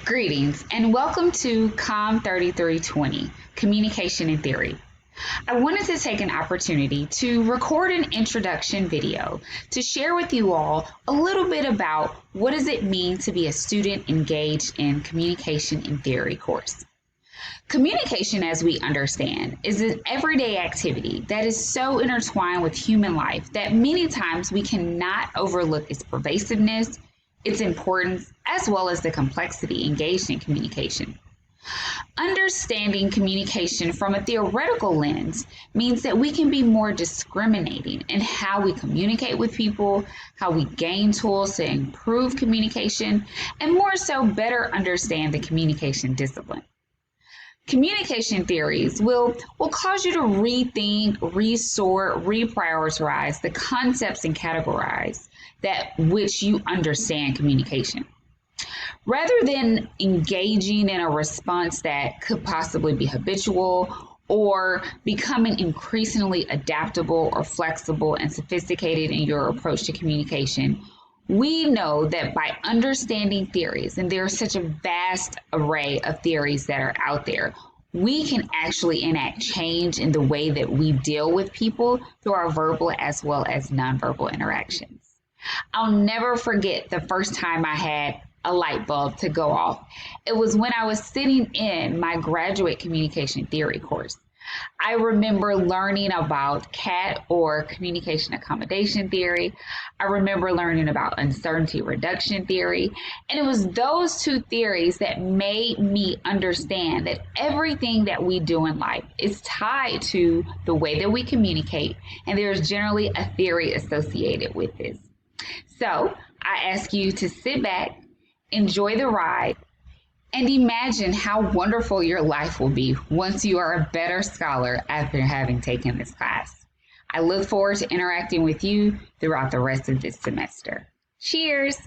Greetings and welcome to COM 3320 Communication in Theory. I wanted to take an opportunity to record an introduction video to share with you all a little bit about what does it mean to be a student engaged in Communication in Theory course. Communication, as we understand, is an everyday activity that is so intertwined with human life that many times we cannot overlook its pervasiveness, its importance, as well as the complexity engaged in communication. Understanding communication from a theoretical lens means that we can be more discriminating in how we communicate with people, how we gain tools to improve communication, and more so better understand the communication discipline. Communication theories will cause you to rethink, resort, reprioritize the concepts and categorize that which you understand communication. Rather than engaging in a response that could possibly be habitual or becoming increasingly adaptable or flexible and sophisticated in your approach to communication, we know that by understanding theories, and there's such a vast array of theories that are out there, we can actually enact change in the way that we deal with people through our verbal as well as nonverbal interactions. I'll never forget the first time I had a light bulb to go off. It was when I was sitting in my graduate communication theory course. I remember learning about CAT, or communication accommodation theory. I remember learning about uncertainty reduction theory. And it was those two theories that made me understand that everything that we do in life is tied to the way that we communicate. And there's generally a theory associated with this. So I ask you to sit back, enjoy the ride, and imagine how wonderful your life will be once you are a better scholar after having taken this class. I look forward to interacting with you throughout the rest of this semester. Cheers!